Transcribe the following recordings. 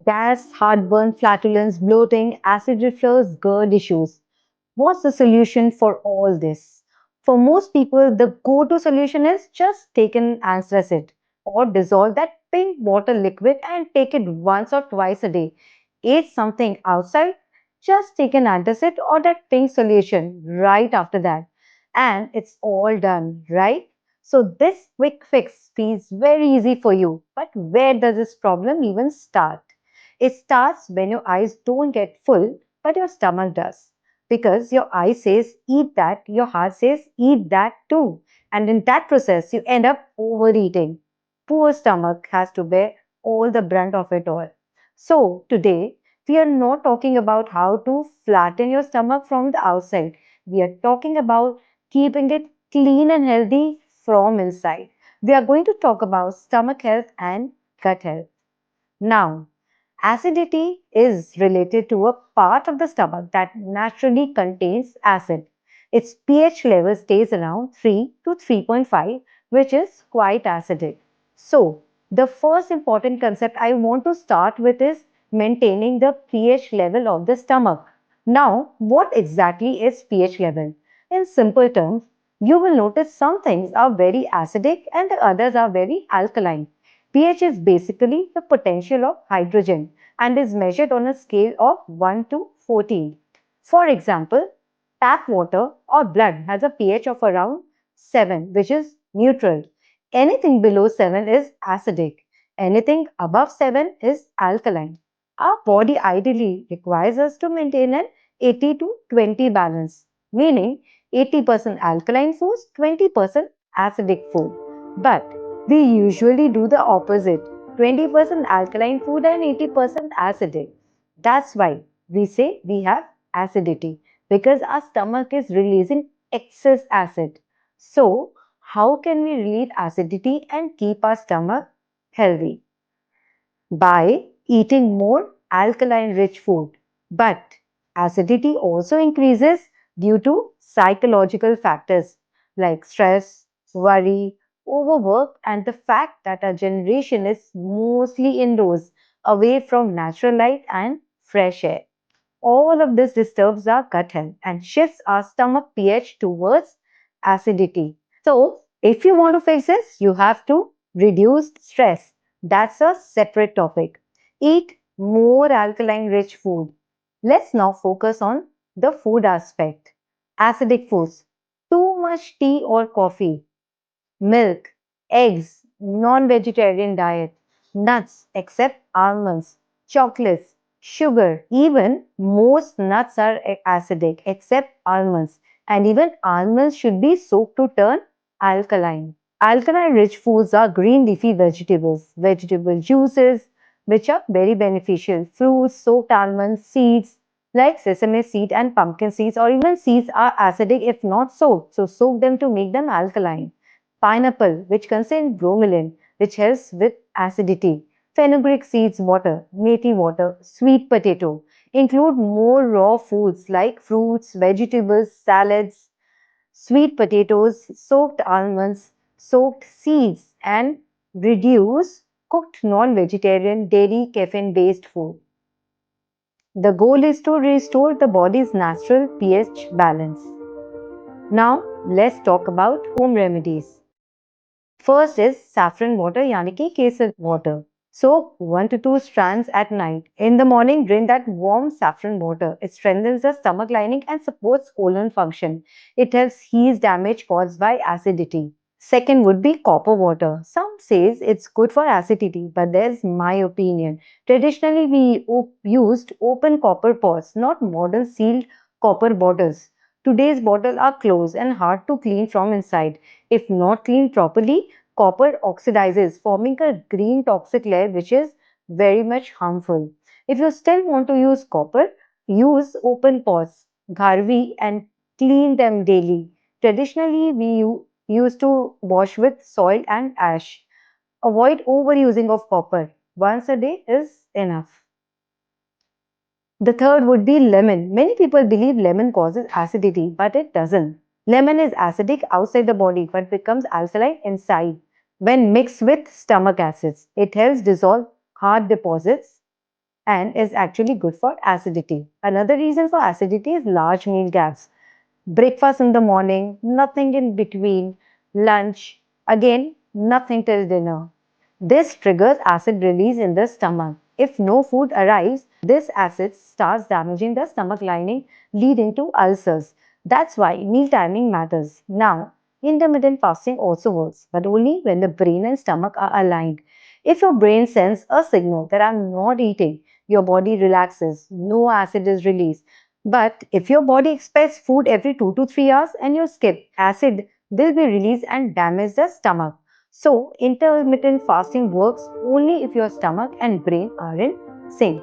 gas, heartburn, flatulence, bloating, acid reflux, GERD issues. What's the solution for all this? For most people, the go-to solution is just take an antacid or dissolve that pink water liquid and take it once or twice a day. Eat something outside, just take an antacid or that pink solution right after that. And it's all done, right? So this quick fix feels very easy for you. But where does this problem even start? It starts when your eyes don't get full, but your stomach does. Because your eye says, eat that, your heart says, eat that too. And in that process, you end up overeating. Poor stomach has to bear all the brunt of it all. So, today, we are not talking about how to flatten your stomach from the outside. We are talking about keeping it clean and healthy from inside. We are going to talk about stomach health and gut health. Now, acidity is related to a part of the stomach that naturally contains acid. Its pH level stays around 3 to 3.5, which is quite acidic. So, the first important concept I want to start with is maintaining the pH level of the stomach. Now, what exactly is pH level? In simple terms, you will notice some things are very acidic and the others are very alkaline. pH is basically the potential of hydrogen and is measured on a scale of 1 to 14. For example, tap water or blood has a pH of around 7, which is neutral. Anything below 7 is acidic. Anything above 7 is alkaline. Our body ideally requires us to maintain an 80 to 20 balance, meaning 80% alkaline foods, 20% acidic food. But we usually do the opposite, 20% alkaline food and 80% acidic. That's why we say we have acidity because our stomach is releasing excess acid. So, how can we relieve acidity and keep our stomach healthy? By eating more alkaline rich food. But acidity also increases due to psychological factors like stress, worry, overwork, and the fact that our generation is mostly indoors, away from natural light and fresh air. All of this disturbs our gut health and shifts our stomach pH towards acidity. So, if you want to fix this, you have to reduce stress. That's a separate topic. Eat more alkaline rich food. Let's now focus on the food aspect. Acidic foods. Too much tea or coffee, milk, eggs, non-vegetarian diet, nuts except almonds, chocolates, sugar. Even most nuts are acidic except almonds, and even almonds should be soaked to turn alkaline. Alkaline rich foods are green leafy vegetables, vegetable juices, which are very beneficial. Fruits, soaked almonds, seeds like sesame seed and pumpkin seeds, or even seeds are acidic if not soaked. So soak them to make them alkaline. Pineapple, which contains bromelain, which helps with acidity. Fenugreek seeds water, methi water, sweet potato. Include more raw foods like fruits, vegetables, salads, sweet potatoes, soaked almonds, soaked seeds, and reduce cooked non-vegetarian dairy caffeine-based food. The goal is to restore the body's natural pH balance. Now, let's talk about home remedies. First is saffron water, yani ki kesar water. Soak 1 to 2 strands at night. In the morning, drink that warm saffron water. It strengthens the stomach lining and supports colon function. It helps heal damage caused by acidity. Second would be copper water. Some says it's good for acidity, but there's my opinion. Traditionally, we used open copper pots, not modern sealed copper bottles. Today's bottles are closed and hard to clean from inside. If not cleaned properly, copper oxidizes, forming a green toxic layer which is very much harmful. If you still want to use copper, use open pots, gharvi, and clean them daily. Traditionally, we used to wash with soil and ash. Avoid overusing of copper. Once a day is enough. The third would be lemon. Many people believe lemon causes acidity, but it doesn't. Lemon is acidic outside the body but becomes alkaline inside when mixed with stomach acids. It helps dissolve hard deposits and is actually good for acidity. Another reason for acidity is large meal gaps. Breakfast in the morning, nothing in between, lunch, again, nothing till dinner. This triggers acid release in the stomach. If no food arrives, this acid starts damaging the stomach lining, leading to ulcers. That's why meal timing matters. Now, intermittent fasting also works, but only when the brain and stomach are aligned. If your brain sends a signal that I'm not eating, your body relaxes, no acid is released. But if your body expects food every 2 to 3 hours and you skip, acid will be released and damage the stomach. So, intermittent fasting works only if your stomach and brain are in sync.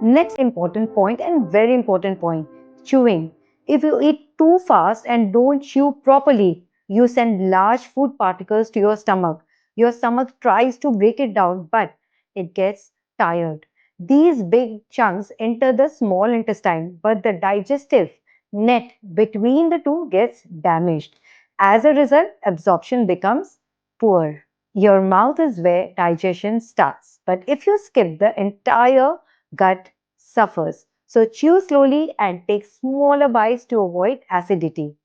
Next important point and very important point, chewing. If you eat too fast and don't chew properly, you send large food particles to your stomach. Your stomach tries to break it down, but it gets tired. These big chunks enter the small intestine, but the digestive net between the two gets damaged. As a result, absorption becomes poor. Your mouth is where digestion starts. But if you skip, the entire gut suffers. So chew slowly and take smaller bites to avoid acidity.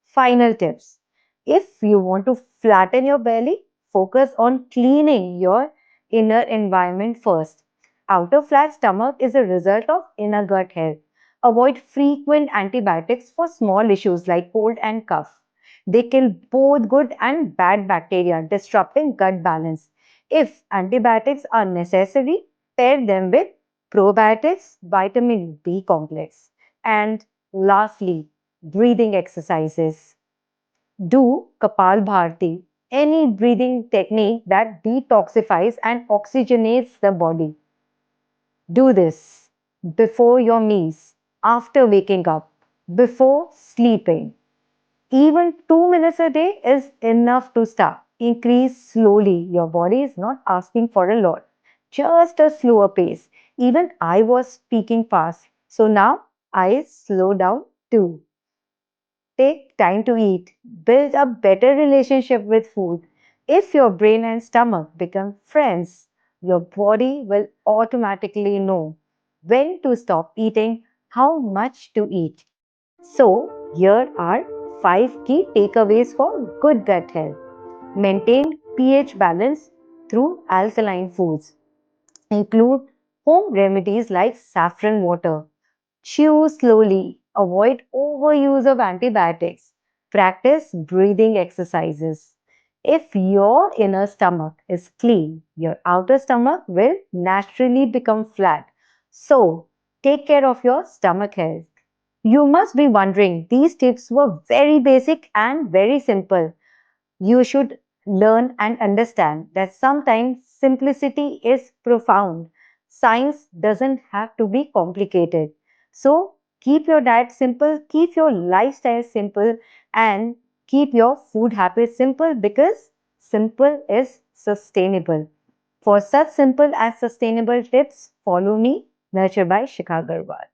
Final tips. If you want to flatten your belly, focus on cleaning your inner environment first. Outer flat stomach is a result of inner gut health. Avoid frequent antibiotics for small issues like cold and cough. They kill both good and bad bacteria, disrupting gut balance. If antibiotics are necessary, pair them with probiotics, vitamin B complex. And lastly, breathing exercises. Do Kapalbhati, any breathing technique that detoxifies and oxygenates the body. Do this before your meals, after waking up, before sleeping. Even 2 minutes a day is enough to start. Increase slowly. Your body is not asking for a lot, just a slower pace. Even I was speaking fast, so now I slow down too. Take time to eat. Build a better relationship with food. If your brain and stomach become friends, your body will automatically know when to stop eating, how much to eat. So, here are 5 key takeaways for good gut health. Maintain pH balance through alkaline foods. Include home remedies like saffron water. Chew slowly. Avoid overuse of antibiotics. Practice breathing exercises. If your inner stomach is clean, your outer stomach will naturally become flat. So, take care of your stomach health. You must be wondering, these tips were very basic and very simple. You should learn and understand that sometimes simplicity is profound. Science doesn't have to be complicated. So keep your diet simple, keep your lifestyle simple, and keep your food habits simple because simple is sustainable. For such simple and sustainable tips, follow me, Nurture by Shikha Garwal.